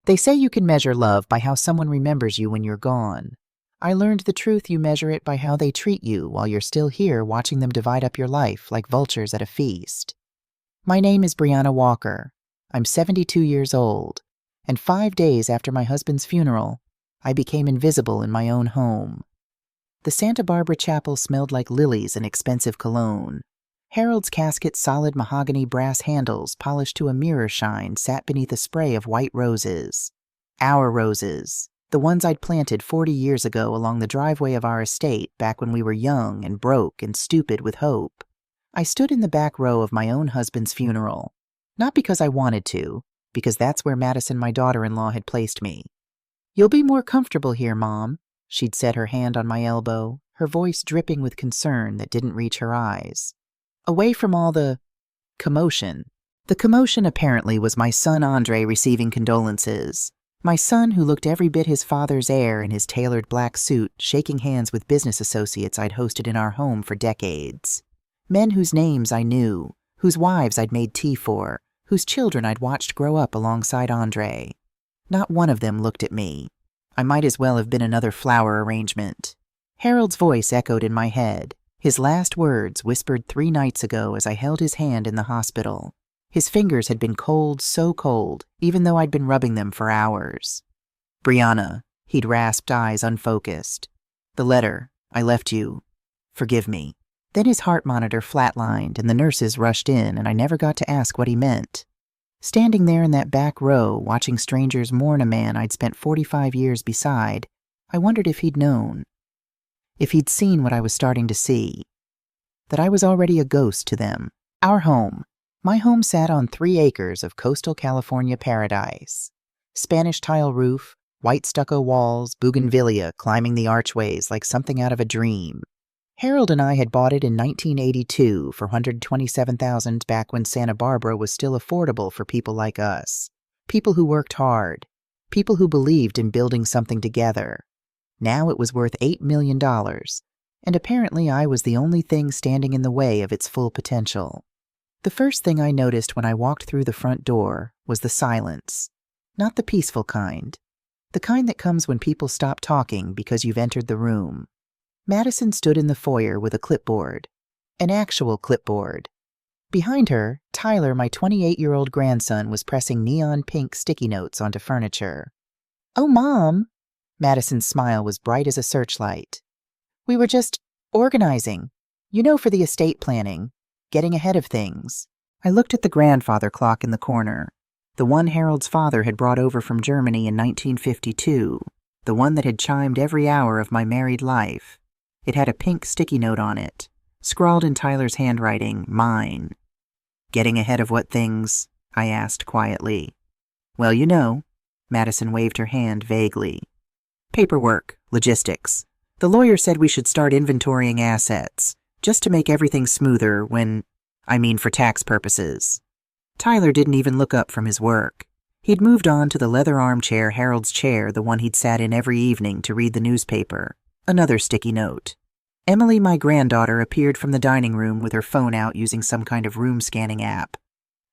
They say you can measure love by how someone remembers you when you're gone. I learned the truth you measure it by how they treat you while you're still here watching them divide up your life like vultures at a feast. My name is Brianna Walker. I'm 72 years old, and 5 days after my husband's funeral, I became invisible in my own home. The Santa Barbara chapel smelled like lilies and expensive cologne. Harold's casket's solid mahogany brass handles polished to a mirror shine sat beneath a spray of white roses. Our roses, the ones I'd planted 40 years ago along the driveway of our estate back when we were young and broke and stupid with hope. I stood in the back row of my own husband's funeral, not because I wanted to, because that's where Madison, my daughter-in-law, had placed me. "You'll be more comfortable here, Mom," she'd set her hand on my elbow, her voice dripping with concern that didn't reach her eyes. Away from all the commotion. The commotion apparently was my son Andre receiving condolences. My son, who looked every bit his father's heir in his tailored black suit, shaking hands with business associates I'd hosted in our home for decades. Men whose names I knew, whose wives I'd made tea for, whose children I'd watched grow up alongside Andre. Not one of them looked at me. I might as well have been another flower arrangement. Harold's voice echoed in my head, his last words whispered 3 nights ago as I held his hand in the hospital. His fingers had been cold, so cold, even though I'd been rubbing them for hours. "Brianna," he'd rasped, eyes unfocused. "The letter, I left you. Forgive me." Then his heart monitor flatlined and the nurses rushed in and I never got to ask what he meant. Standing there in that back row, watching strangers mourn a man I'd spent 45 years beside, I wondered if he'd known. If he'd seen what I was starting to see. That I was already a ghost to them. Our home. My home sat on 3 acres of coastal California paradise. Spanish tile roof, white stucco walls, bougainvillea climbing the archways like something out of a dream. Harold and I had bought it in 1982 for $127,000 back when Santa Barbara was still affordable for people like us. People who worked hard. People who believed in building something together. Now it was worth $8 million, and apparently I was the only thing standing in the way of its full potential. The first thing I noticed when I walked through the front door was the silence. Not the peaceful kind. The kind that comes when people stop talking because you've entered the room. Madison stood in the foyer with a clipboard. An actual clipboard. Behind her, Tyler, my 28-year-old grandson, was pressing neon pink sticky notes onto furniture. "Oh, Mom!" Madison's smile was bright as a searchlight. "We were just organizing. You know, for the estate planning. Getting ahead of things." I looked at the grandfather clock in the corner. The one Harold's father had brought over from Germany in 1952. The one that had chimed every hour of my married life. It had a pink sticky note on it, scrawled in Tyler's handwriting, "Mine." "Getting ahead of what things?" I asked quietly. "Well, you know." Madison waved her hand vaguely. "Paperwork, logistics. The lawyer said we should start inventorying assets, just to make everything smoother for tax purposes." Tyler didn't even look up from his work. He'd moved on to the leather armchair, Harold's chair, the one he'd sat in every evening to read the newspaper. Another sticky note. Emily, my granddaughter, appeared from the dining room with her phone out using some kind of room-scanning app.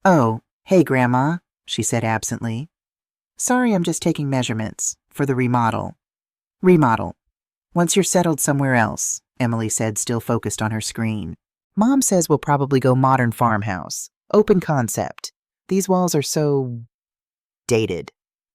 "Oh, hey, Grandma," she said absently. "Sorry, I'm just taking measurements. For the remodel." "Remodel. Once you're settled somewhere else," Emily said, still focused on her screen. "Mom says we'll probably go modern farmhouse. Open concept. These walls are so dated.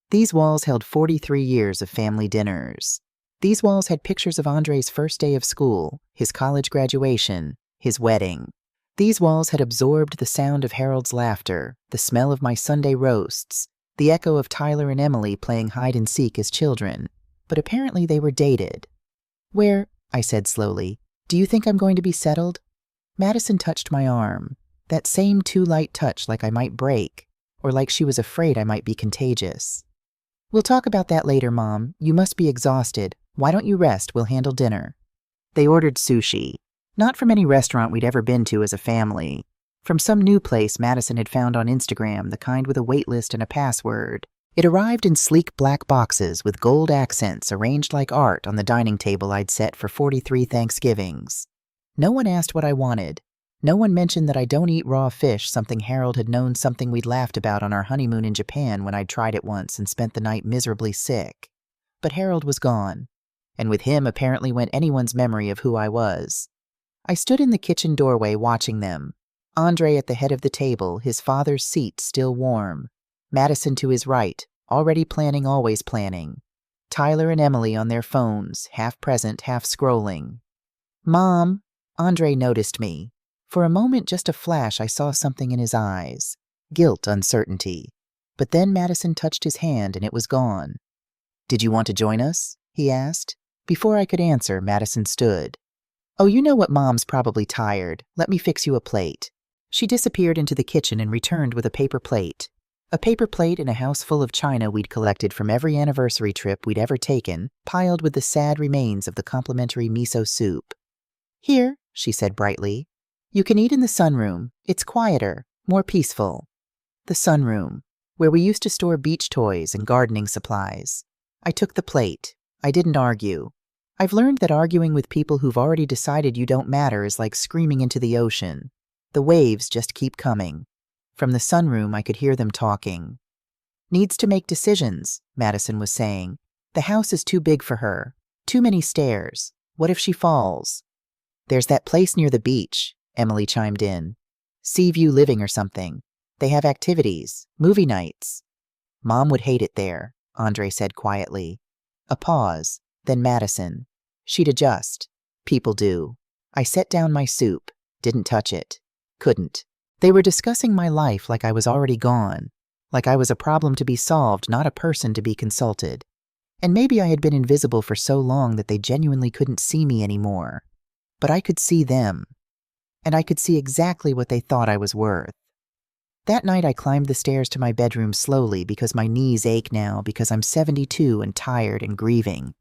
These walls held 43 years of family dinners. These walls had pictures of Andre's first day of school, his college graduation, his wedding. These walls had absorbed the sound of Harold's laughter, the smell of my Sunday roasts, the echo of Tyler and Emily playing hide-and-seek as children. But apparently they were dated. "Where," I said slowly, "do you think I'm going to be settled?" Madison touched my arm, that same too light touch like I might break, or like she was afraid I might be contagious. "We'll talk about that later, Mom. You must be exhausted. Why don't you rest? We'll handle dinner." They ordered sushi. Not from any restaurant we'd ever been to as a family. From some new place Madison had found on Instagram, the kind with a wait list and a password. It arrived in sleek black boxes with gold accents arranged like art on the dining table I'd set for 43 Thanksgivings. No one asked what I wanted. No one mentioned that I don't eat raw fish, something Harold had known, something we'd laughed about on our honeymoon in Japan when I'd tried it once and spent the night miserably sick. But Harold was gone, and with him apparently went anyone's memory of who I was. I stood in the kitchen doorway watching them. Andre at the head of the table, his father's seat still warm. Madison to his right, already planning, always planning. Tyler and Emily on their phones, half present, half scrolling. "Mom," Andre noticed me. For a moment, just a flash, I saw something in his eyes. Guilt, uncertainty. But then Madison touched his hand and it was gone. "Did you want to join us?" he asked. Before I could answer, Madison stood. "Oh, you know what, Mom's probably tired. Let me fix you a plate." She disappeared into the kitchen and returned with a paper plate. A paper plate in a house full of china we'd collected from every anniversary trip we'd ever taken, piled with the sad remains of the complimentary miso soup. "Here," she said brightly. "You can eat in the sunroom. It's quieter, more peaceful." The sunroom, where we used to store beach toys and gardening supplies. I took the plate. I didn't argue. I've learned that arguing with people who've already decided you don't matter is like screaming into the ocean. The waves just keep coming. From the sunroom, I could hear them talking. "Needs to make decisions," Madison was saying. "The house is too big for her. Too many stairs. What if she falls?" "There's that place near the beach," Emily chimed in. "Seaview Living or something. They have activities, movie nights." "Mom would hate it there," Andre said quietly. A pause, then Madison. "She'd adjust. People do." I set down my soup, didn't touch it. Couldn't. They were discussing my life like I was already gone, like I was a problem to be solved, not a person to be consulted. And maybe I had been invisible for so long that they genuinely couldn't see me anymore. But I could see them. And I could see exactly what they thought I was worth. That night I climbed the stairs to my bedroom slowly because my knees ache now, because I'm 72 and tired and grieving.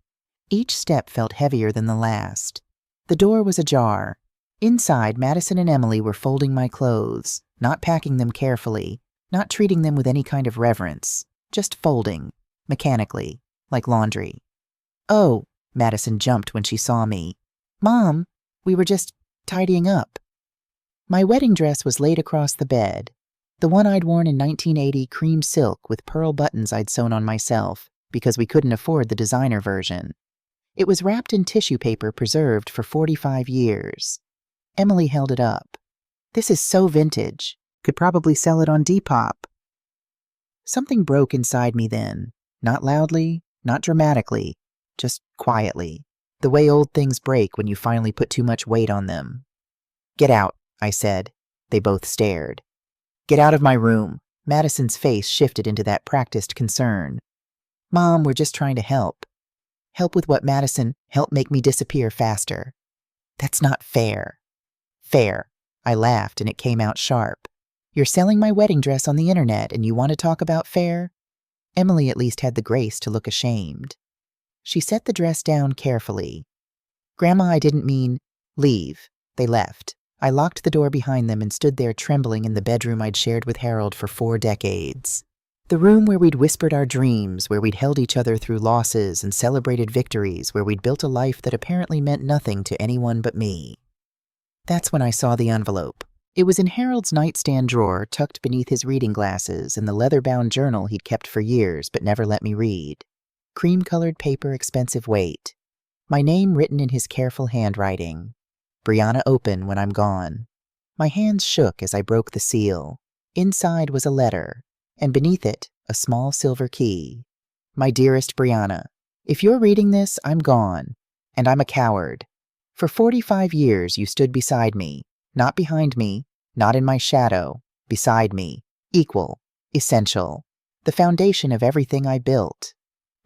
Each step felt heavier than the last. The door was ajar. Inside, Madison and Emily were folding my clothes, not packing them carefully, not treating them with any kind of reverence, just folding, mechanically, like laundry. "Oh," Madison jumped when she saw me. "Mom, we were just tidying up." My wedding dress was laid across the bed, the one I'd worn in 1980, cream silk with pearl buttons I'd sewn on myself because we couldn't afford the designer version. It was wrapped in tissue paper preserved for 45 years. Emily held it up. "This is so vintage. Could probably sell it on Depop." Something broke inside me then. Not loudly, not dramatically, just quietly. The way old things break when you finally put too much weight on them. "Get out," I said. They both stared. "Get out of my room." Madison's face shifted into that practiced concern. "Mom, we're just trying to help." "Help with what, Madison? Help make me disappear faster." "That's not fair." "Fair." I laughed and it came out sharp. "You're selling my wedding dress on the internet and you want to talk about fair?" Emily at least had the grace to look ashamed. She set the dress down carefully. "Grandma, I didn't mean—" "Leave." They left. I locked the door behind them and stood there trembling in the bedroom I'd shared with Harold for 4 decades. The room where we'd whispered our dreams, where we'd held each other through losses and celebrated victories, where we'd built a life that apparently meant nothing to anyone but me. That's when I saw the envelope. It was in Harold's nightstand drawer, tucked beneath his reading glasses, in the leather-bound journal he'd kept for years but never let me read. Cream-colored paper, expensive weight. My name written in his careful handwriting. "Brianna, open when I'm gone." My hands shook as I broke the seal. Inside was a letter, and beneath it, a small silver key. "My dearest Brianna, if you're reading this, I'm gone, and I'm a coward. For 45 years you stood beside me, not behind me, not in my shadow, beside me, equal, essential, the foundation of everything I built.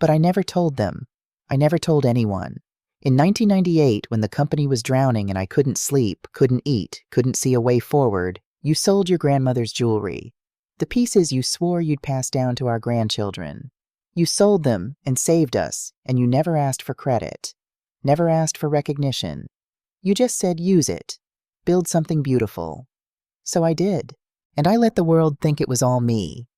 But I never told them. I never told anyone. In 1998, when the company was drowning and I couldn't sleep, couldn't eat, couldn't see a way forward, you sold your grandmother's jewelry. The pieces you swore you'd pass down to our grandchildren. You sold them and saved us, and you never asked for credit. Never asked for recognition. You just said use it. Build something beautiful." So I did, and I let the world think it was all me.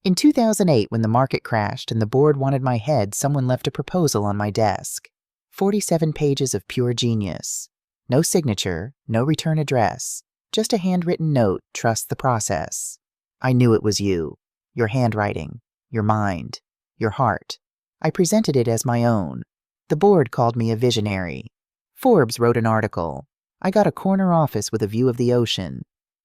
In 2008, when the market crashed and the board wanted my head, someone left a proposal on my desk. 47 pages of pure genius. No signature, no return address. Just a handwritten note, trust the process. I knew it was you. Your handwriting, your mind, your heart. I presented it as my own. The board called me a visionary. Forbes wrote an article. I got a corner office with a view of the ocean.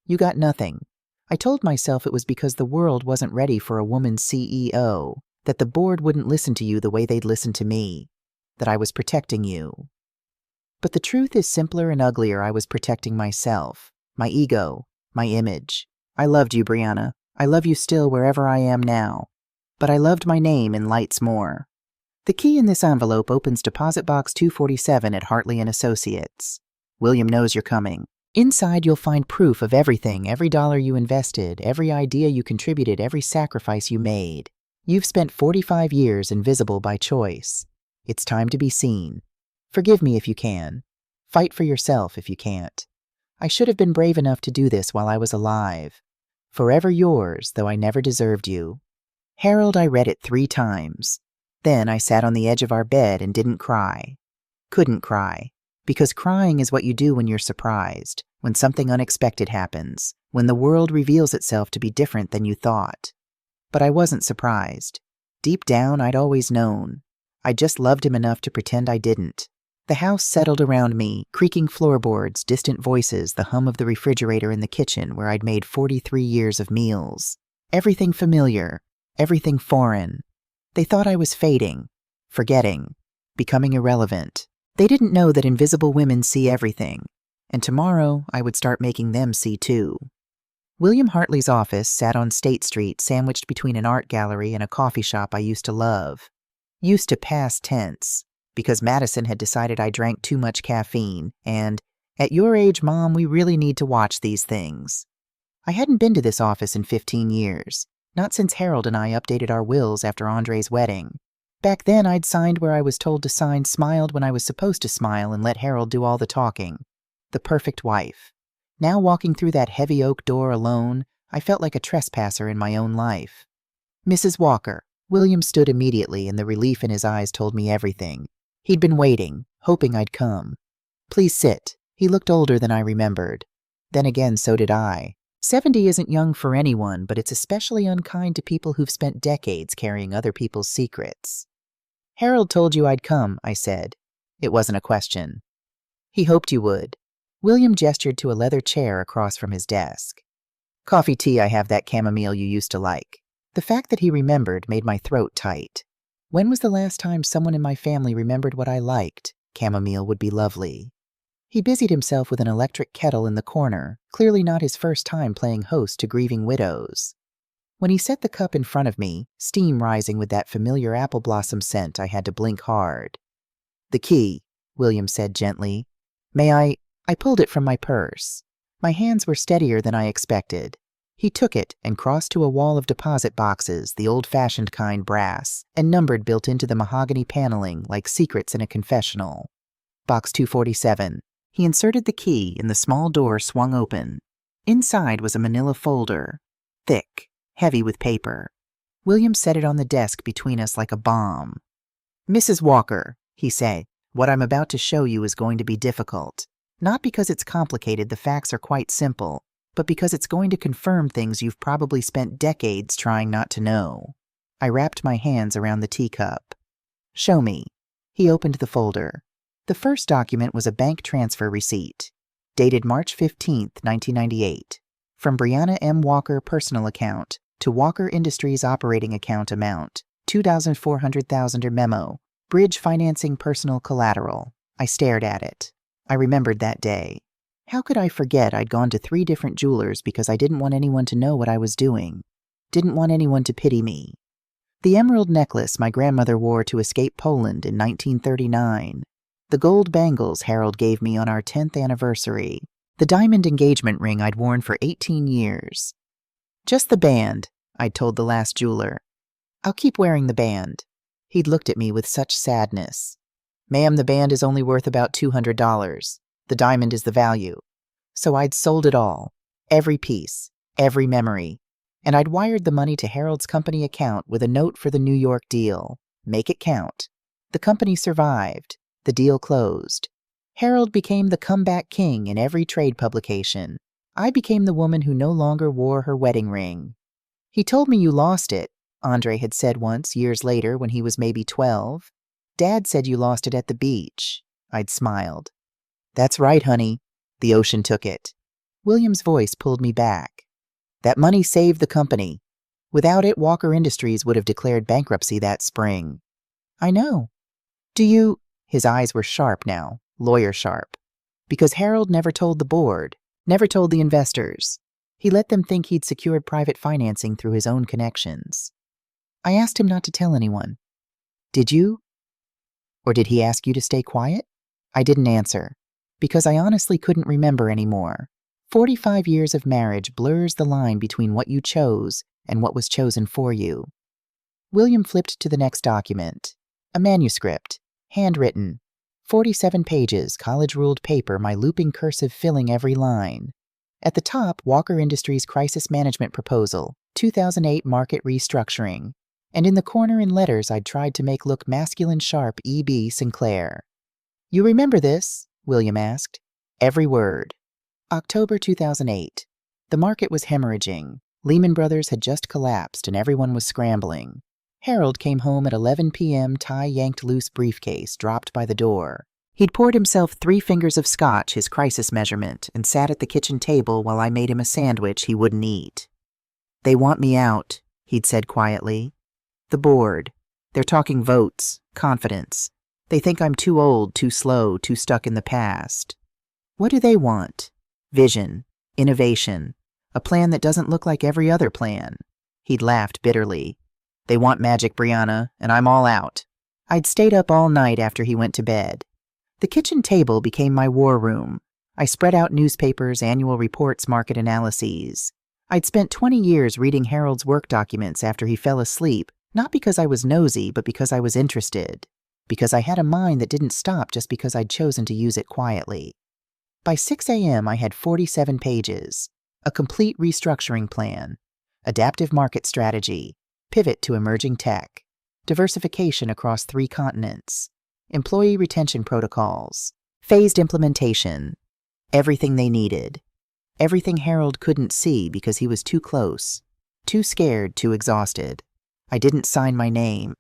You got nothing. I told myself it was because the world wasn't ready for a woman CEO, that the board wouldn't listen to you the way they'd listen to me, that I was protecting you. But the truth is simpler and uglier. I was protecting myself, my ego, my image. I loved you, Brianna. I love you still wherever I am now. But I loved my name in lights more. The key in this envelope opens Deposit Box 247 at Hartley & Associates. William knows you're coming. Inside, you'll find proof of everything, every dollar you invested, every idea you contributed, every sacrifice you made. You've spent 45 years invisible by choice. It's time to be seen. Forgive me if you can. Fight for yourself if you can't. I should have been brave enough to do this while I was alive. Forever yours, though I never deserved you. Harold, I read it 3 times. Then I sat on the edge of our bed and didn't cry. Couldn't cry. Because crying is what you do when you're surprised, when something unexpected happens, when the world reveals itself to be different than you thought. But I wasn't surprised. Deep down, I'd always known. I just loved him enough to pretend I didn't. The house settled around me, creaking floorboards, distant voices, the hum of the refrigerator in the kitchen where I'd made 43 years of meals. Everything familiar, everything foreign. They thought I was fading, forgetting, becoming irrelevant. They didn't know that invisible women see everything, and tomorrow I would start making them see too. William Hartley's office sat on State Street, sandwiched between an art gallery and a coffee shop I used to love. Used to past tense, because Madison had decided I drank too much caffeine, and, at your age, Mom, we really need to watch these things. I hadn't been to this office in 15 years, not since Harold and I updated our wills after Andre's wedding. Back then, I'd signed where I was told to sign, smiled when I was supposed to smile, and let Harold do all the talking. The perfect wife. Now walking through that heavy oak door alone, I felt like a trespasser in my own life. Mrs. Walker. William stood immediately, and the relief in his eyes told me everything. He'd been waiting, hoping I'd come. Please sit. He looked older than I remembered. Then again, so did I. 70 isn't young for anyone, but it's especially unkind to people who've spent decades carrying other people's secrets. Harold told you I'd come, I said. It wasn't a question. He hoped you would. William gestured to a leather chair across from his desk. Coffee, tea, I have that chamomile you used to like. The fact that he remembered made my throat tight. When was the last time someone in my family remembered what I liked? Chamomile would be lovely. He busied himself with an electric kettle in the corner, clearly not his first time playing host to grieving widows. When he set the cup in front of me, steam rising with that familiar apple blossom scent, I had to blink hard. The key, William said gently. May I pulled it from my purse. My hands were steadier than I expected. He took it and crossed to a wall of deposit boxes, the old-fashioned kind brass, and numbered built into the mahogany paneling like secrets in a confessional. Box 247. He inserted the key and the small door swung open. Inside was a manila folder, thick, heavy with paper. William set it on the desk between us like a bomb. Mrs. Walker, he said, what I'm about to show you is going to be difficult. Not because it's complicated, the facts are quite simple, but because it's going to confirm things you've probably spent decades trying not to know. I wrapped my hands around the teacup. Show me. He opened the folder. The first document was a bank transfer receipt, dated March 15, 1998, from Brianna M. Walker personal account to Walker Industries operating account amount, $2,400,000 memo, bridge financing personal collateral. I stared at it. I remembered that day. How could I forget I'd gone to 3 different jewelers because I didn't want anyone to know what I was doing, didn't want anyone to pity me. The emerald necklace my grandmother wore to escape Poland in 1939, the gold bangles Harold gave me on our 10th anniversary, the diamond engagement ring I'd worn for 18 years. Just the band, I'd told the last jeweler. I'll keep wearing the band. He'd looked at me with such sadness. Ma'am, the band is only worth about $200. The diamond is the value. So I'd sold it all, every piece, every memory, and I'd wired the money to Harold's company account with a note for the New York deal. Make it count. The company survived. The deal closed. Harold became the comeback king in every trade publication. I became the woman who no longer wore her wedding ring. He told me you lost it, Andre had said once, years later when he was maybe 12. Dad said you lost it at the beach. I'd smiled. That's right, honey. The ocean took it. William's voice pulled me back. That money saved the company. Without it, Walker Industries would have declared bankruptcy that spring. I know. Do you? His eyes were sharp now, lawyer sharp. Because Harold never told the board, never told the investors. He let them think he'd secured private financing through his own connections. I asked him not to tell anyone. Did you? Or did he ask you to stay quiet? I didn't answer, because I honestly couldn't remember anymore. 45 years of marriage blurs the line between what you chose and what was chosen for you. William flipped to the next document. A manuscript, handwritten. 47 pages, college-ruled paper, my looping cursive filling every line. At the top, Walker Industries Crisis Management Proposal, 2008 Market Restructuring. And in the corner in letters I'd tried to make look masculine sharp, E.B. Sinclair. You remember this? William asked. Every word. October 2008. The market was hemorrhaging. Lehman Brothers had just collapsed and everyone was scrambling. Harold came home at 11 p.m., tie yanked loose briefcase dropped by the door. He'd poured himself 3 fingers of scotch, his crisis measurement, and sat at the kitchen table while I made him a sandwich he wouldn't eat. They want me out, he'd said quietly. The board. They're talking votes, confidence. They think I'm too old, too slow, too stuck in the past. What do they want? Vision, innovation, a plan that doesn't look like every other plan. He'd laughed bitterly. They want magic, Brianna, and I'm all out. I'd stayed up all night after he went to bed. The kitchen table became my war room. I spread out newspapers, annual reports, market analyses. I'd spent 20 years reading Harold's work documents after he fell asleep, not because I was nosy, but because I was interested. Because I had a mind that didn't stop just because I'd chosen to use it quietly. By 6 a.m., I had 47 pages. A complete restructuring plan. Adaptive market strategy. Pivot to emerging tech. Diversification across 3 continents. Employee retention protocols. Phased implementation. Everything they needed. Everything Harold couldn't see because he was too close. Too scared, too exhausted. I didn't sign my name.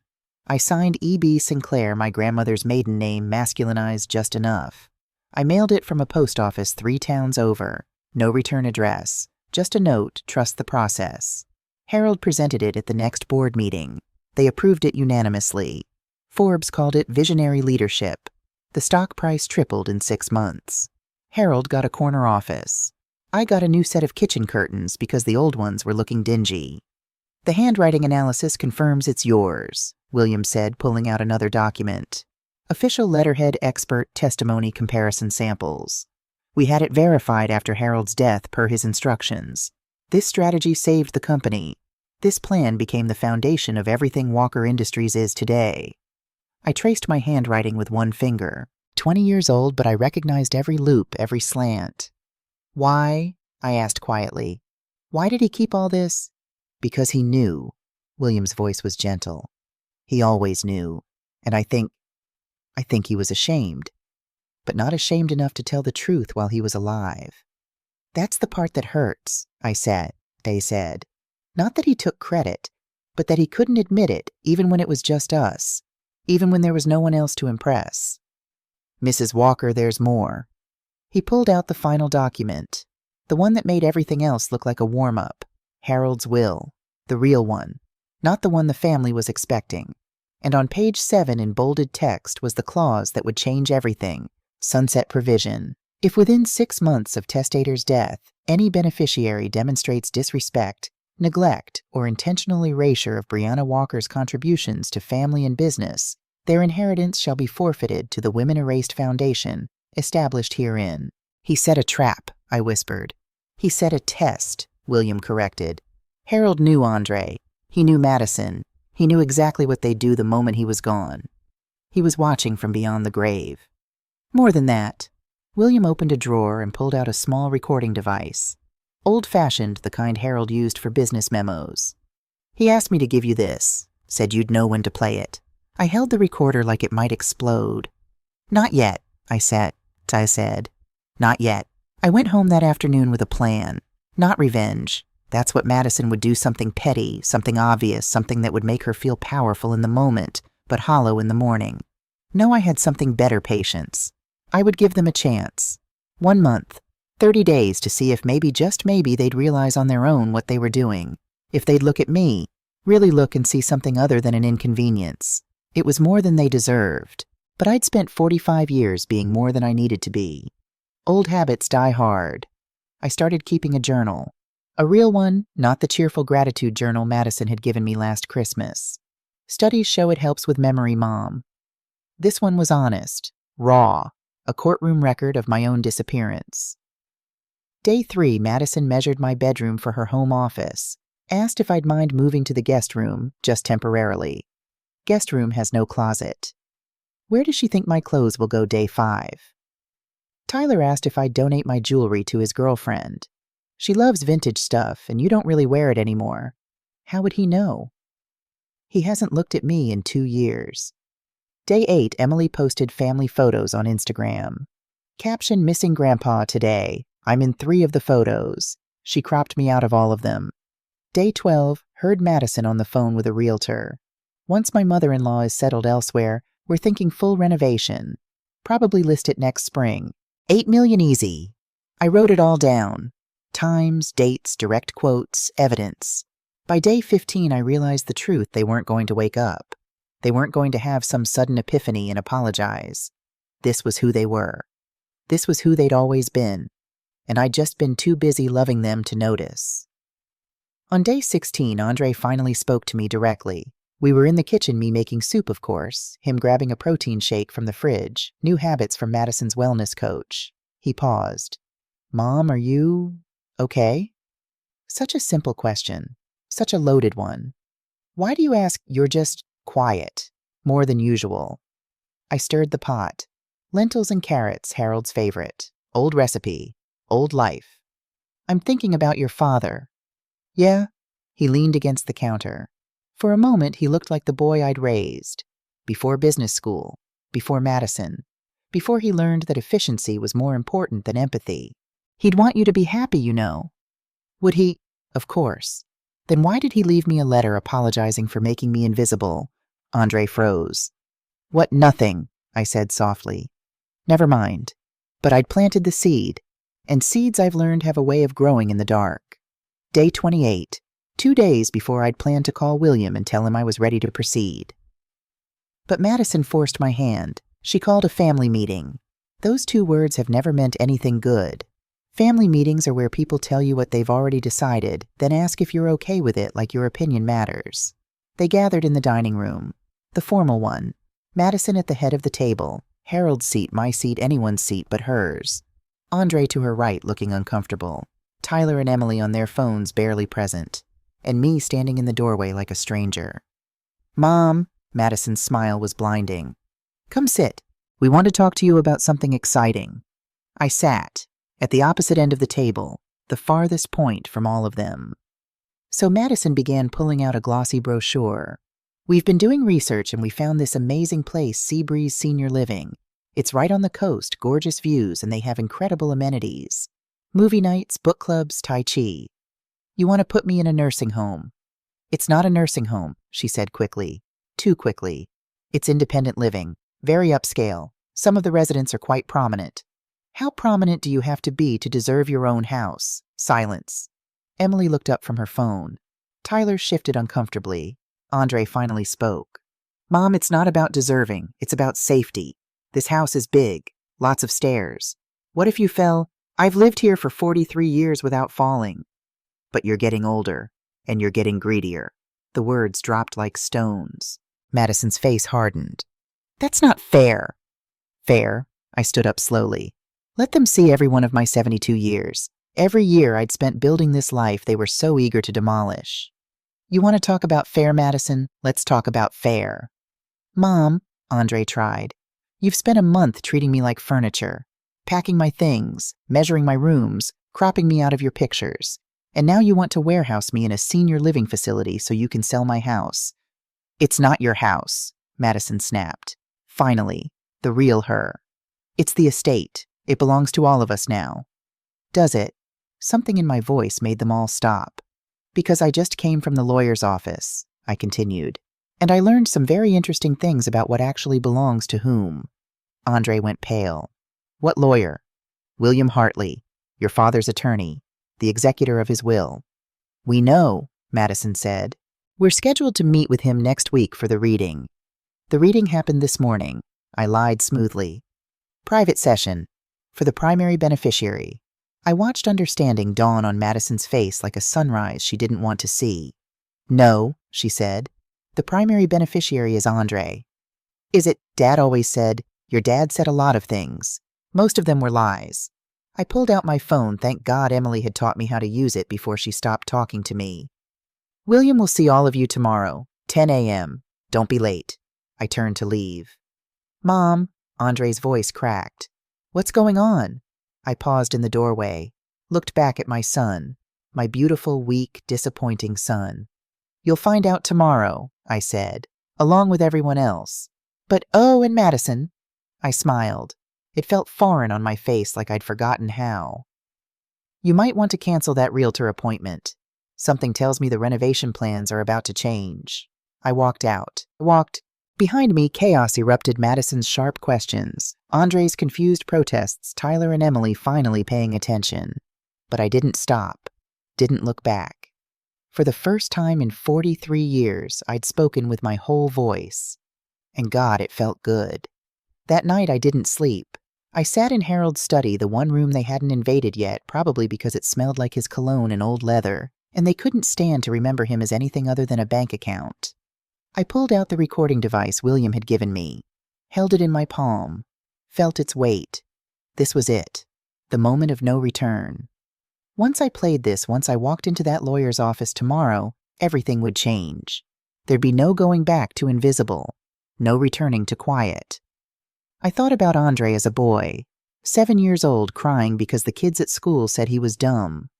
I signed E.B. Sinclair, my grandmother's maiden name, masculinized just enough. I mailed it from a post office 3 towns over. No return address. Just a note, trust the process. Harold presented it at the next board meeting. They approved it unanimously. Forbes called it visionary leadership. The stock price tripled in 6 months. Harold got a corner office. I got a new set of kitchen curtains because the old ones were looking dingy. The handwriting analysis confirms it's yours, William said, pulling out another document. Official letterhead expert testimony comparison samples. We had it verified after Harold's death per his instructions. This strategy saved the company. This plan became the foundation of everything Walker Industries is today. I traced my handwriting with one finger. 20 years old, but I recognized every loop, every slant. Why? I asked quietly. Why did he keep all this? Because he knew. William's voice was gentle. He always knew, and I think he was ashamed, but not ashamed enough to tell the truth while he was alive. That's the part that hurts, I said, they said. Not that he took credit, but that he couldn't admit it even when it was just us, even when there was no one else to impress. Mrs. Walker, there's more. He pulled out the final document, the one that made everything else look like a warm-up. Harold's will, the real one, not the one the family was expecting. And on page 7 in bolded text was the clause that would change everything, sunset provision. If within 6 months of testator's death, any beneficiary demonstrates disrespect, neglect, or intentional erasure of Brianna Walker's contributions to family and business, their inheritance shall be forfeited to the Women Erased Foundation, established herein. He set a trap, I whispered. He set a test, William corrected. Harold knew Andre. He knew Madison. He knew exactly what they'd do the moment he was gone. He was watching from beyond the grave. More than that. William opened a drawer and pulled out a small recording device. Old-fashioned, the kind Harold used for business memos. He asked me to give you this, said you'd know when to play it. I held the recorder like it might explode. Not yet, I said. Not yet. I went home that afternoon with a plan. Not revenge. That's what Madison would do, something petty, something obvious, something that would make her feel powerful in the moment, but hollow in the morning. No, I had something better, patience. I would give them a chance. 1 month, 30 days to see if maybe, just maybe, they'd realize on their own what they were doing. If they'd look at me, really look and see something other than an inconvenience. It was more than they deserved. But I'd spent 45 years being more than I needed to be. Old habits die hard. I started keeping a journal. A real one, not the cheerful gratitude journal Madison had given me last Christmas. Studies show it helps with memory, Mom. This one was honest, raw, a courtroom record of my own disappearance. Day 3, Madison measured my bedroom for her home office, asked if I'd mind moving to the guest room, just temporarily. Guest room has no closet. Where does she think my clothes will go day 5? Tyler asked if I'd donate my jewelry to his girlfriend. She loves vintage stuff, and you don't really wear it anymore. How would he know? He hasn't looked at me in 2 years. Day 8, Emily posted family photos on Instagram. Caption, missing Grandpa today. I'm in 3 of the photos. She cropped me out of all of them. Day 12, heard Madison on the phone with a realtor. Once my mother-in-law is settled elsewhere, we're thinking full renovation. Probably list it next spring. 8 million easy. I wrote it all down. Times, dates, direct quotes, evidence. By day 15, I realized the truth. They weren't going to wake up. They weren't going to have some sudden epiphany and apologize. This was who they were. This was who they'd always been. And I'd just been too busy loving them to notice. On day 16, Andre finally spoke to me directly. We were in the kitchen, me making soup, of course, him grabbing a protein shake from the fridge, new habits from Madison's wellness coach. He paused. Mom, are you okay? Such a simple question. Such a loaded one. Why do you ask? You're just quiet. More than usual. I stirred the pot. Lentils and carrots, Harold's favorite. Old recipe. Old life. I'm thinking about your father. Yeah? He leaned against the counter. For a moment, he looked like the boy I'd raised. Before business school. Before Madison. Before he learned that efficiency was more important than empathy. He'd want you to be happy, you know. Would he? Of course. Then why did he leave me a letter apologizing for making me invisible? Andre froze. What? Nothing, I said softly. Never mind. But I'd planted the seed. And seeds, I've learned, have a way of growing in the dark. Day 28. 2 days before I'd planned to call William and tell him I was ready to proceed. But Madison forced my hand. She called a family meeting. Those 2 words have never meant anything good. Family meetings are where people tell you what they've already decided, then ask if you're okay with it, like your opinion matters. They gathered in the dining room. The formal one. Madison at the head of the table. Harold's seat, my seat, anyone's seat but hers. Andre to her right, looking uncomfortable. Tyler and Emily on their phones, barely present. And me standing in the doorway like a stranger. Mom, Madison's smile was blinding. Come sit. We want to talk to you about something exciting. I sat, at the opposite end of the table, the farthest point from all of them. So Madison began pulling out a glossy brochure. We've been doing research and we found this amazing place, Seabreeze Senior Living. It's right on the coast, gorgeous views, and they have incredible amenities. Movie nights, book clubs, Tai Chi. You want to put me in a nursing home. It's not a nursing home, she said quickly. Too quickly. It's independent living. Very upscale. Some of the residents are quite prominent. How prominent do you have to be to deserve your own house? Silence. Emily looked up from her phone. Tyler shifted uncomfortably. Andre finally spoke. Mom, it's not about deserving. It's about safety. This house is big. Lots of stairs. What if you fell? I've lived here for 43 years without falling. But you're getting older, and you're getting greedier. The words dropped like stones. Madison's face hardened. That's not fair. Fair? I stood up slowly. Let them see every one of my 72 years. Every year I'd spent building this life they were so eager to demolish. You want to talk about fair, Madison? Let's talk about fair. Mom, Andre tried. You've spent a month treating me like furniture, packing my things, measuring my rooms, cropping me out of your pictures. And now you want to warehouse me in a senior living facility so you can sell my house. It's not your house, Madison snapped. Finally, the real her. It's the estate. It belongs to all of us now. Does it? Something in my voice made them all stop. Because I just came from the lawyer's office, I continued, and I learned some very interesting things about what actually belongs to whom. Andre went pale. What lawyer? William Hartley, your father's attorney, the executor of his will. We know, Madison said. We're scheduled to meet with him next week for the reading. The reading happened this morning. I lied smoothly. Private session. For the primary beneficiary. I watched understanding dawn on Madison's face like a sunrise she didn't want to see. No, she said. The primary beneficiary is Andre. Is it? Dad always said. Your dad said a lot of things. Most of them were lies. I pulled out my phone. Thank God Emily had taught me how to use it before she stopped talking to me. William will see all of you tomorrow, 10 a.m. Don't be late. I turned to leave. Mom, Andre's voice cracked. What's going on? I paused in the doorway, looked back at my son, my beautiful, weak, disappointing son. You'll find out tomorrow, I said, along with everyone else. But and Madison. I smiled. It felt foreign on my face, like I'd forgotten how. You might want to cancel that realtor appointment. Something tells me the renovation plans are about to change. I walked out. Behind me, chaos erupted. Madison's sharp questions, Andre's confused protests, Tyler and Emily finally paying attention. But I didn't stop, didn't look back. For the first time in 43 years, I'd spoken with my whole voice. And God, it felt good. That night I didn't sleep. I sat in Harold's study, the one room they hadn't invaded yet, probably because it smelled like his cologne and old leather, and they couldn't stand to remember him as anything other than a bank account. I pulled out the recording device William had given me, held it in my palm, felt its weight. This was it, the moment of no return. Once I played this, once I walked into that lawyer's office tomorrow, everything would change. There'd be no going back to invisible, no returning to quiet. I thought about Andre as a boy, 7 years old, crying because the kids at school said he was dumb.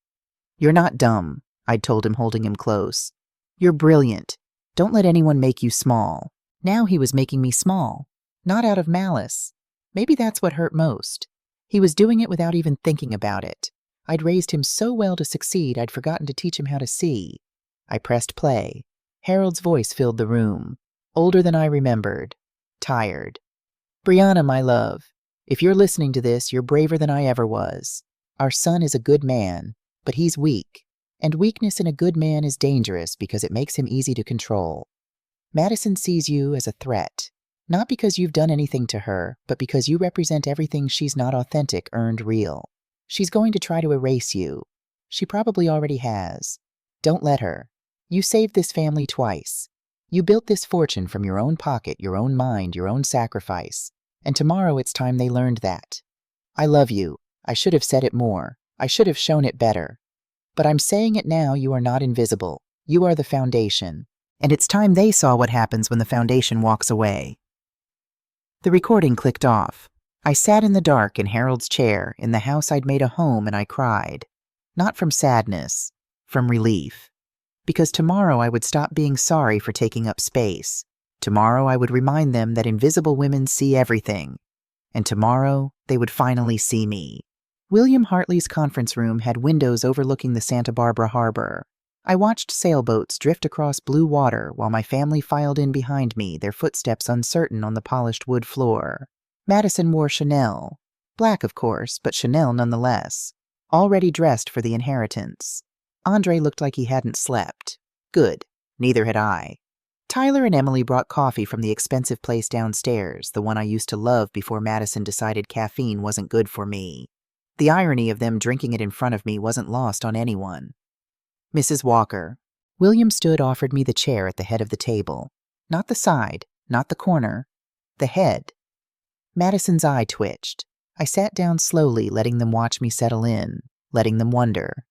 You're not dumb, I'd told him, holding him close. You're brilliant. Don't let anyone make you small. Now he was making me small, not out of malice. Maybe that's what hurt most. He was doing it without even thinking about it. I'd raised him so well to succeed, I'd forgotten to teach him how to see. I pressed play. Harold's voice filled the room, older than I remembered, tired. Brianna, my love, if you're listening to this, you're braver than I ever was. Our son is a good man, but he's weak. And weakness in a good man is dangerous because it makes him easy to control. Madison sees you as a threat, not because you've done anything to her, but because you represent everything she's not authentic, earned real. She's going to try to erase you. She probably already has. Don't let her. You saved this family twice. You built this fortune from your own pocket, your own mind, your own sacrifice. And tomorrow it's time they learned that. I love you. I should have said it more. I should have shown it better. But I'm saying it now. You are not invisible. You are the foundation. And it's time they saw what happens when the foundation walks away. The recording clicked off. I sat in the dark in Harold's chair in the house I'd made a home, and I cried. Not from sadness, from relief. Because tomorrow I would stop being sorry for taking up space. Tomorrow I would remind them that invisible women see everything. And tomorrow they would finally see me. William Hartley's conference room had windows overlooking the Santa Barbara harbor. I watched sailboats drift across blue water while my family filed in behind me, their footsteps uncertain on the polished wood floor. Madison wore Chanel. Black, of course, but Chanel nonetheless. Already dressed for the inheritance. Andre looked like he hadn't slept. Good. Neither had I. Tyler and Emily brought coffee from the expensive place downstairs, the one I used to love before Madison decided caffeine wasn't good for me. The irony of them drinking it in front of me wasn't lost on anyone. Mrs. Walker. William stood, offered me the chair at the head of the table. Not the side, not the corner, the head. Madison's eye twitched. I sat down slowly, letting them watch me settle in, letting them wonder.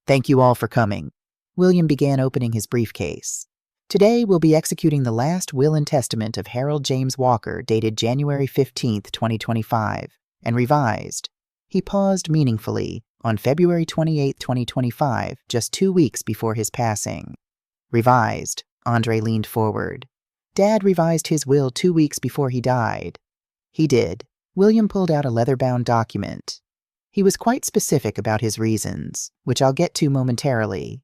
Thank you all for coming. William began opening his briefcase. Today we'll be executing the last will and testament of Harold James Walker, dated January 15th, 2025, and revised. He paused meaningfully on February 28, 2025, just 2 weeks before his passing. Revised. Andre leaned forward. Dad revised his will 2 weeks before he died. He did. William pulled out a leather-bound document. He was quite specific about his reasons, which I'll get to momentarily.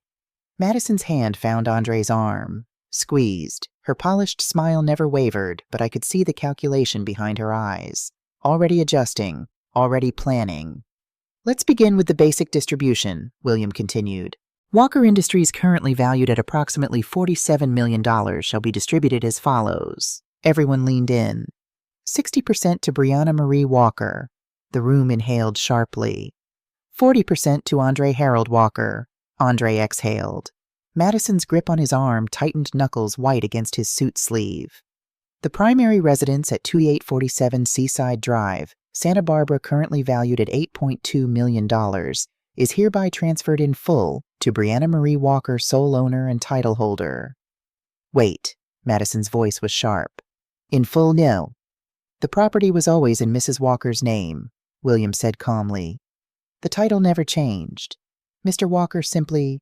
Madison's hand found Andre's arm, squeezed. Her polished smile never wavered, but I could see the calculation behind her eyes. Already adjusting, already planning. Let's begin with the basic distribution, William continued. Walker Industries, currently valued at approximately $47 million, shall be distributed as follows. Everyone leaned in. 60% to Brianna Marie Walker. The room inhaled sharply. 40% to Andre Harold Walker. Andre exhaled. Madison's grip on his arm tightened, knuckles white against his suit sleeve. The primary residence at 2847 Seaside Drive, Santa Barbara, currently valued at $8.2 million, is hereby transferred in full to Brianna Marie Walker, sole owner and title holder. Wait, Madison's voice was sharp. In full, no. The property was always in Mrs. Walker's name, William said calmly. The title never changed. Mr. Walker simply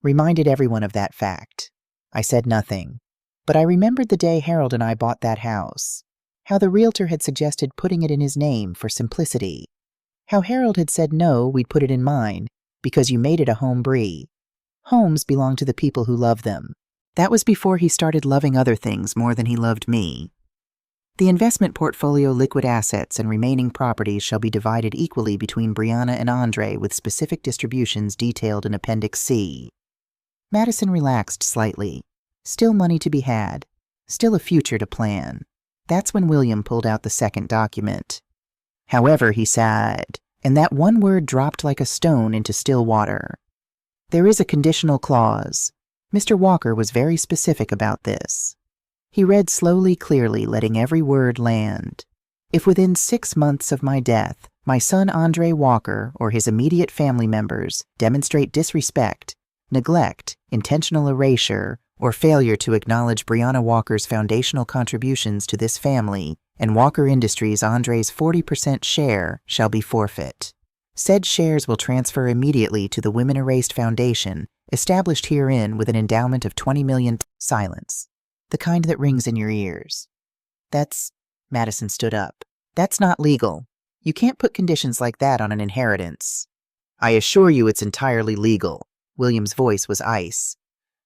reminded everyone of that fact. I said nothing, but I remembered the day Harold and I bought that house. How the realtor had suggested putting it in his name for simplicity. How Harold had said no, we'd put it in mine, because you made it a home brie. Homes belong to the people who love them. That was before he started loving other things more than he loved me. The investment portfolio, liquid assets, and remaining properties shall be divided equally between Brianna and Andre, with specific distributions detailed in Appendix C. Madison relaxed slightly. Still money to be had. Still a future to plan. That's when William pulled out the second document. However, he said, and that one word dropped like a stone into still water. There is a conditional clause. Mr. Walker was very specific about this. He read slowly, clearly, letting every word land. If within 6 months of my death, my son Andre Walker or his immediate family members demonstrate disrespect, neglect, intentional erasure, or failure to acknowledge Brianna Walker's foundational contributions to this family, and Walker Industries Andre's 40% share shall be forfeit. Said shares will transfer immediately to the Women Erased Foundation, established herein with an endowment of $20 million. Silence. The kind that rings in your ears. Madison stood up. That's not legal. You can't put conditions like that on an inheritance. I assure you it's entirely legal. William's voice was ice.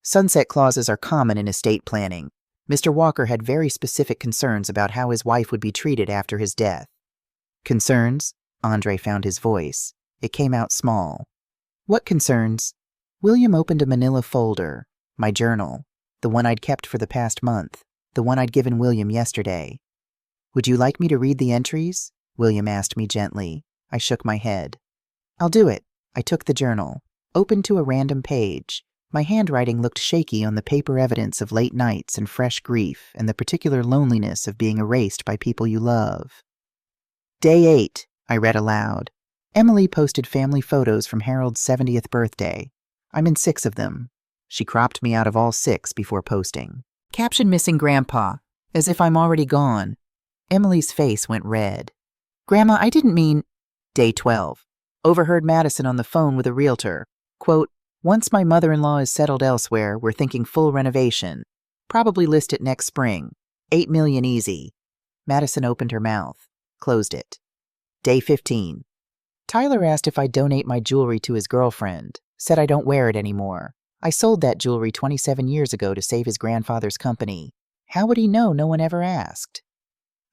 Sunset clauses are common in estate planning. Mr. Walker had very specific concerns about how his wife would be treated after his death. Concerns? Andre found his voice. It came out small. What concerns? William opened a manila folder. My journal. The one I'd kept for the past month. The one I'd given William yesterday. Would you like me to read the entries? William asked me gently. I shook my head. I'll do it. I took the journal. Opened to a random page. My handwriting looked shaky on the paper, evidence of late nights and fresh grief and the particular loneliness of being erased by people you love. Day 8, I read aloud. Emily posted family photos from Harold's 70th birthday. I'm in 6 of them. She cropped me out of all 6 before posting. Caption: missing Grandpa, as if I'm already gone. Emily's face went red. Grandma, I didn't mean... Day 12. Overheard Madison on the phone with a realtor. Quote, once my mother-in-law is settled elsewhere, we're thinking full renovation. Probably list it next spring. $8 million easy. Madison opened her mouth. Closed it. Day 15. Tyler asked if I'd donate my jewelry to his girlfriend. Said I don't wear it anymore. I sold that jewelry 27 years ago to save his grandfather's company. How would he know no one ever asked?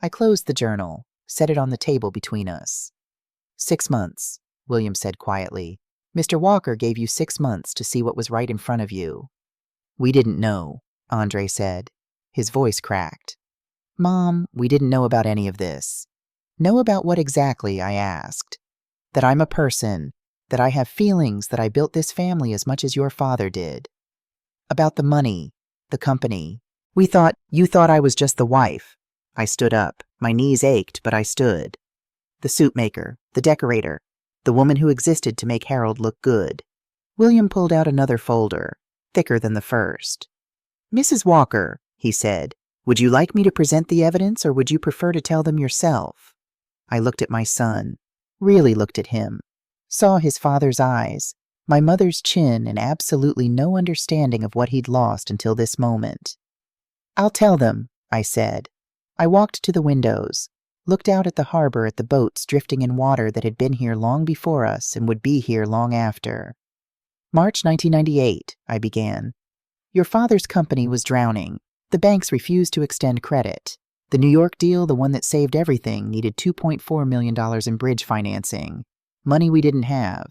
I closed the journal, set it on the table between us. 6 months, William said quietly. Mr. Walker gave you 6 months to see what was right in front of you. We didn't know, Andre said. His voice cracked. Mom, we didn't know about any of this. Know about what exactly? I asked. That I'm a person, that I have feelings, that I built this family as much as your father did. About the money, the company. You thought I was just the wife. I stood up. My knees ached, but I stood. The suit maker, the decorator, the woman who existed to make Harold look good. William pulled out another folder, thicker than the first. Mrs. Walker, he said, would you like me to present the evidence, or would you prefer to tell them yourself? I looked at my son, really looked at him, saw his father's eyes, my mother's chin, and absolutely no understanding of what he'd lost until this moment. I'll tell them, I said. I walked to the windows. looked out at the harbor at the boats drifting in water that had been here long before us and would be here long after. March 1998, I began. Your father's company was drowning. The banks refused to extend credit. The New York deal, the one that saved everything, needed $2.4 million in bridge financing. Money we didn't have.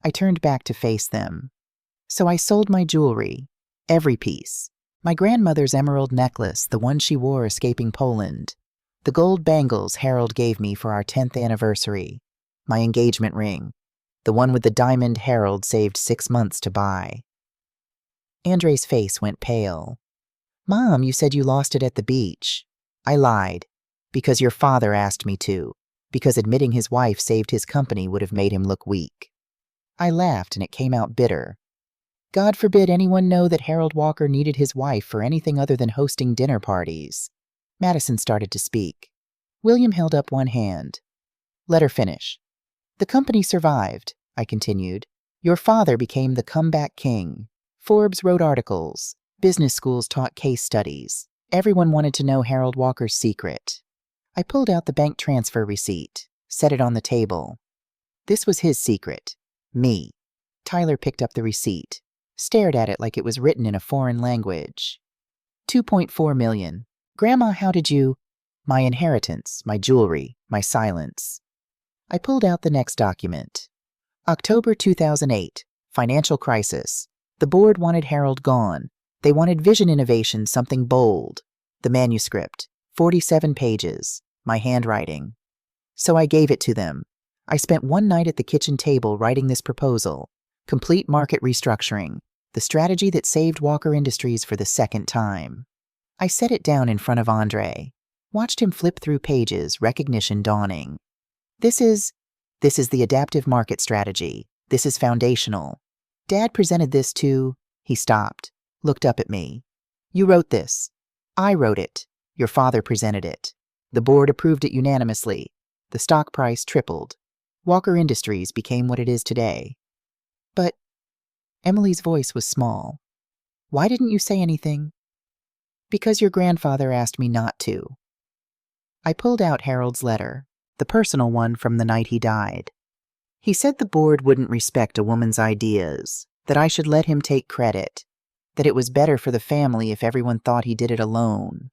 I turned back to face them. So I sold my jewelry. Every piece. My grandmother's emerald necklace, the one she wore escaping Poland. The gold bangles Harold gave me for our 10th anniversary. My engagement ring. The one with the diamond Harold saved 6 months to buy. Andre's face went pale. Mom, you said you lost it at the beach. I lied. Because your father asked me to. Because admitting his wife saved his company would have made him look weak. I laughed and it came out bitter. God forbid anyone know that Harold Walker needed his wife for anything other than hosting dinner parties. Madison started to speak. William held up one hand. Let her finish. The company survived, I continued. Your father became the comeback king. Forbes wrote articles. Business schools taught case studies. Everyone wanted to know Harold Walker's secret. I pulled out the bank transfer receipt, set it on the table. This was his secret. Me. Tyler picked up the receipt, stared at it like it was written in a foreign language. $2.4 million. Grandma, how did you? My inheritance, my jewelry, my silence. I pulled out the next document. October 2008. Financial crisis. The board wanted Harold gone. They wanted Vision Innovation, something bold. The manuscript. 47 pages. My handwriting. So I gave it to them. I spent one night at the kitchen table writing this proposal. Complete market restructuring. The strategy that saved Walker Industries for the second time. I set it down in front of Andre. Watched him flip through pages, recognition dawning. This is the adaptive market strategy. This is foundational. Dad presented this to... He stopped, looked up at me. You wrote this. I wrote it. Your father presented it. The board approved it unanimously. The stock price tripled. Walker Industries became what it is today. But Emily's voice was small. Why didn't you say anything? Because your grandfather asked me not to. I pulled out Harold's letter, the personal one from the night he died. He said the board wouldn't respect a woman's ideas, that I should let him take credit, that it was better for the family if everyone thought he did it alone.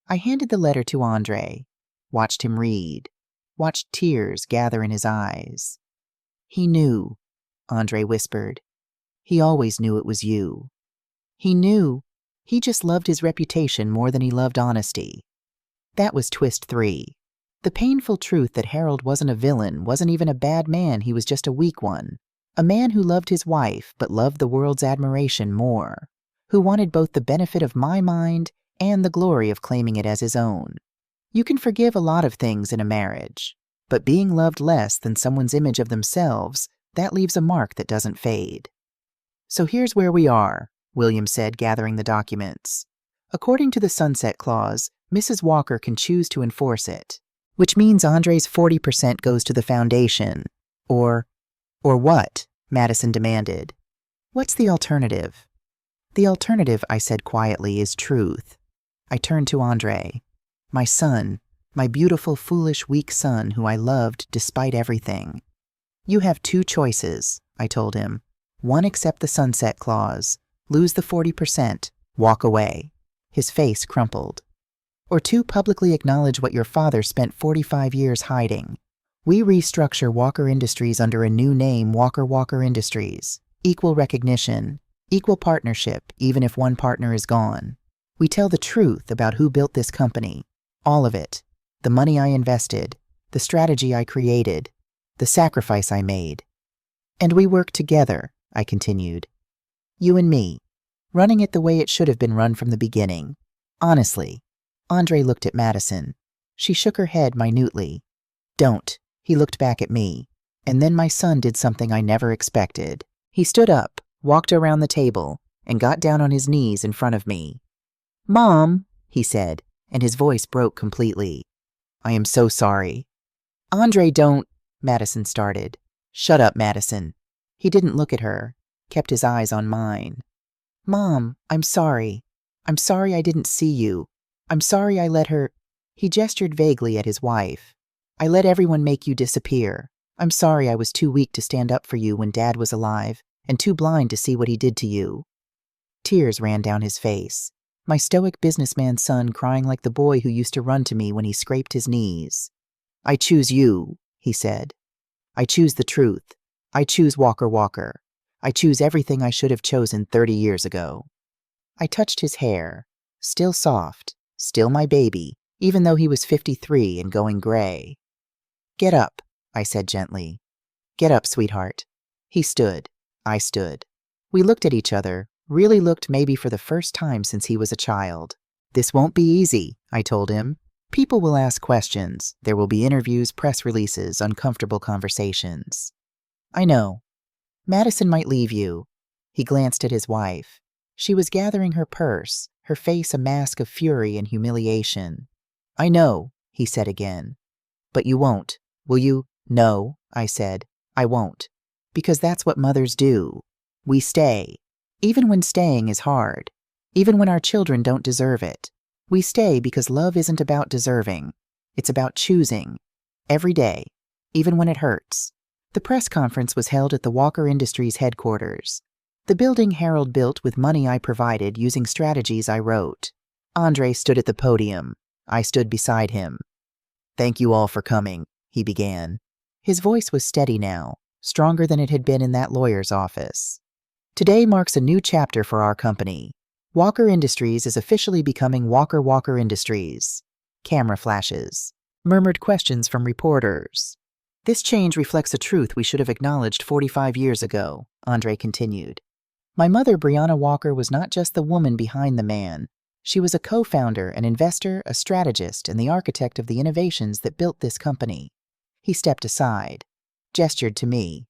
I handed the letter to Andre, watched him read, watched tears gather in his eyes. He knew, Andre whispered. He always knew it was you. He knew. He just loved his reputation more than he loved honesty. That was twist 3. The painful truth that Harold wasn't a villain, wasn't even a bad man, he was just a weak one. A man who loved his wife, but loved the world's admiration more. Who wanted both the benefit of my mind and the glory of claiming it as his own. You can forgive a lot of things in a marriage, but being loved less than someone's image of themselves, that leaves a mark that doesn't fade. So here's where we are, William said, gathering the documents. According to the Sunset Clause, Mrs. Walker can choose to enforce it, which means Andre's 40% goes to the foundation. Or what? Madison demanded. What's the alternative? The alternative, I said quietly, is truth. I turned to Andre. My son, my beautiful, foolish, weak son who I loved despite everything. You have 2 choices, I told him. 1, accept the Sunset Clause, lose the 40%, walk away. His face crumpled. Or 2, publicly acknowledge what your father spent 45 years hiding. We restructure Walker Industries under a new name, Walker Industries. Equal recognition, equal partnership, even if one partner is gone. We tell the truth about who built this company. All of it. The money I invested, the strategy I created, the sacrifice I made. And we work together, I continued. You and me, running it the way it should have been run from the beginning. Honestly. Andre looked at Madison. She shook her head minutely. Don't. He looked back at me. And then my son did something I never expected. He stood up, walked around the table, and got down on his knees in front of me. Mom, he said, and his voice broke completely. I am so sorry. Andre, don't, Madison started. Shut up, Madison. He didn't look at her, kept his eyes on mine. Mom, I'm sorry. I'm sorry I didn't see you. I'm sorry I let her... He gestured vaguely at his wife. I let everyone make you disappear. I'm sorry I was too weak to stand up for you when Dad was alive, and too blind to see what he did to you. Tears ran down his face. My stoic businessman son crying like the boy who used to run to me when he scraped his knees. I choose you, he said. I choose the truth. I choose Walker Walker. I choose everything I should have chosen 30 years ago. I touched his hair. Still soft. Still my baby, even though he was 53 and going gray. Get up, I said gently. Get up, sweetheart. He stood. I stood. We looked at each other, really looked maybe for the first time since he was a child. This won't be easy, I told him. People will ask questions. There will be interviews, press releases, uncomfortable conversations. I know. Madison might leave you. He glanced at his wife. She was gathering her purse, her face a mask of fury and humiliation. I know, he said again. But you won't, will you? No, I said. I won't. Because that's what mothers do. We stay. Even when staying is hard. Even when our children don't deserve it. We stay because love isn't about deserving. It's about choosing. Every day. Even when it hurts. The press conference was held at the Walker Industries headquarters. The building Harold built with money I provided using strategies I wrote. Andre stood at the podium. I stood beside him. Thank you all for coming, he began. His voice was steady now, stronger than it had been in that lawyer's office. Today marks a new chapter for our company. Walker Industries is officially becoming Walker Walker Industries. Camera flashes. Murmured questions from reporters. This change reflects a truth we should have acknowledged 45 years ago, Andre continued. My mother, Brianna Walker, was not just the woman behind the man. She was a co-founder, an investor, a strategist, and the architect of the innovations that built this company. He stepped aside, gestured to me.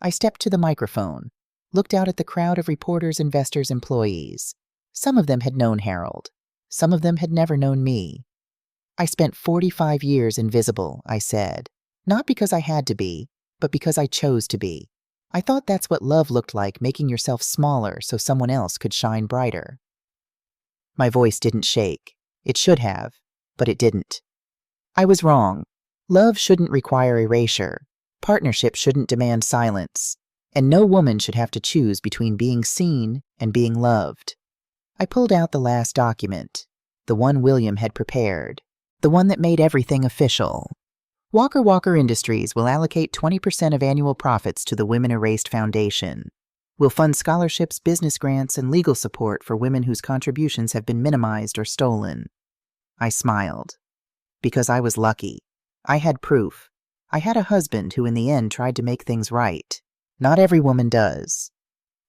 I stepped to the microphone, looked out at the crowd of reporters, investors, employees. Some of them had known Harold. Some of them had never known me. I spent 45 years invisible, I said. Not because I had to be, but because I chose to be. I thought that's what love looked like, making yourself smaller so someone else could shine brighter. My voice didn't shake. It should have, but it didn't. I was wrong. Love shouldn't require erasure. Partnership shouldn't demand silence. And no woman should have to choose between being seen and being loved. I pulled out the last document, the one William had prepared, the one that made everything official. Walker Walker Industries will allocate 20% of annual profits to the Women Erased Foundation. We'll fund scholarships, business grants, and legal support for women whose contributions have been minimized or stolen. I smiled. Because I was lucky. I had proof. I had a husband who in the end tried to make things right. Not every woman does.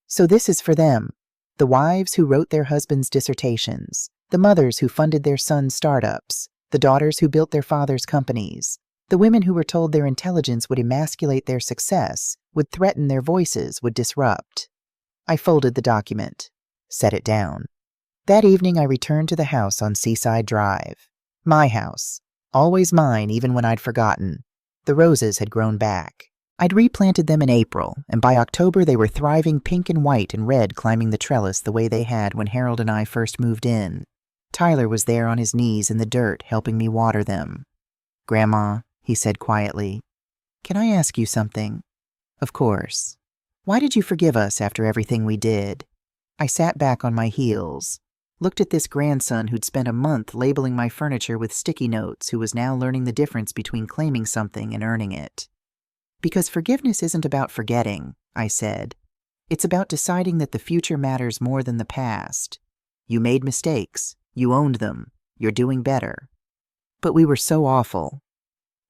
So this is for them. The wives who wrote their husbands' dissertations. The mothers who funded their sons' startups. The daughters who built their fathers' companies. The women who were told their intelligence would emasculate their success, would threaten their voices, would disrupt. I folded the document, set it down. That evening I returned to the house on Seaside Drive. My house. Always mine even when I'd forgotten. The roses had grown back. I'd replanted them in April, and by October they were thriving pink and white and red, climbing the trellis the way they had when Harold and I first moved in. Tyler was there on his knees in the dirt, helping me water them. Grandma, he said quietly, can I ask you something? Of course. Why did you forgive us after everything we did? I sat back on my heels, looked at this grandson who'd spent a month labeling my furniture with sticky notes, who was now learning the difference between claiming something and earning it. Because forgiveness isn't about forgetting, I said. It's about deciding that the future matters more than the past. You made mistakes. You owned them. You're doing better. But we were so awful.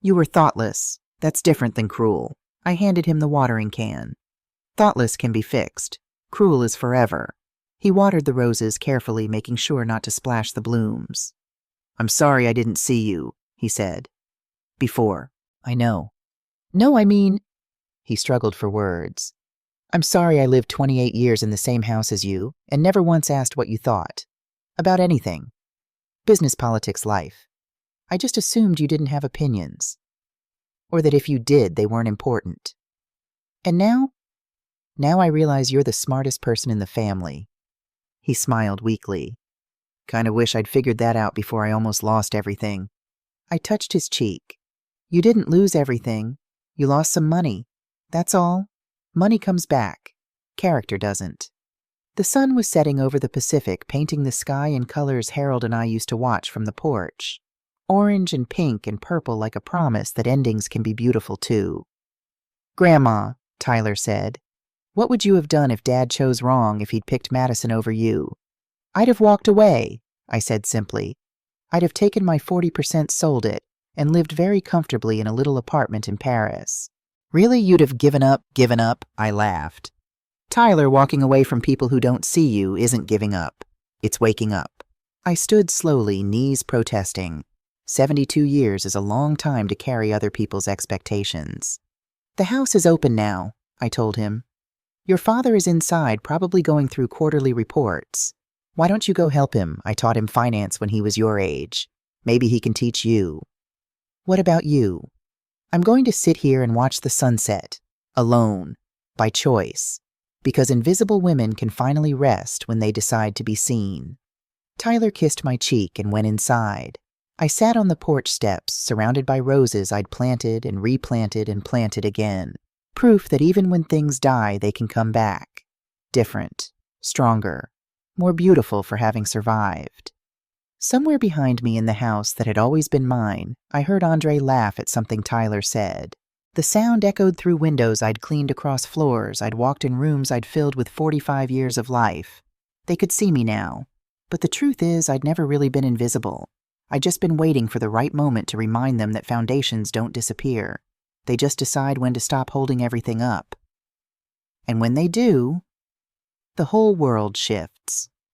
You were thoughtless. That's different than cruel. I handed him the watering can. Thoughtless can be fixed. Cruel is forever. He watered the roses carefully, making sure not to splash the blooms. I'm sorry I didn't see you, he said. Before. I know. No, I mean... He struggled for words. I'm sorry I lived 28 years in the same house as you and never once asked what you thought. About anything. Business, politics, life. I just assumed you didn't have opinions. Or that if you did, they weren't important. And now? Now I realize you're the smartest person in the family. He smiled weakly. Kind of wish I'd figured that out before I almost lost everything. I touched his cheek. You didn't lose everything. You lost some money. That's all. Money comes back. Character doesn't. The sun was setting over the Pacific, painting the sky in colors Harold and I used to watch from the porch. Orange and pink and purple, like a promise that endings can be beautiful too. "Grandma," Tyler said, "what would you have done if Dad chose wrong, if he'd picked Madison over you?" "I'd have walked away," I said simply. "I'd have taken my 40%, sold it, and lived very comfortably in a little apartment in Paris." "Really, you'd have given up?" I laughed. "Tyler, walking away from people who don't see you isn't giving up. It's waking up." I stood slowly, knees protesting. 72 years is a long time to carry other people's expectations. "The house is open now," I told him. "Your father is inside, probably going through quarterly reports. Why don't you go help him? I taught him finance when he was your age. Maybe he can teach you." "What about you?" "I'm going to sit here and watch the sunset, alone, by choice, because invisible women can finally rest when they decide to be seen." Tyler kissed my cheek and went inside. I sat on the porch steps, surrounded by roses I'd planted and replanted and planted again. Proof that even when things die, they can come back. Different, stronger, more beautiful for having survived. Somewhere behind me in the house that had always been mine, I heard Andre laugh at something Tyler said. The sound echoed through windows I'd cleaned across floors. I'd walked in rooms I'd filled with 45 years of life. They could see me now. But the truth is, I'd never really been invisible. I'd just been waiting for the right moment to remind them that foundations don't disappear. They just decide when to stop holding everything up. And when they do, the whole world shifts.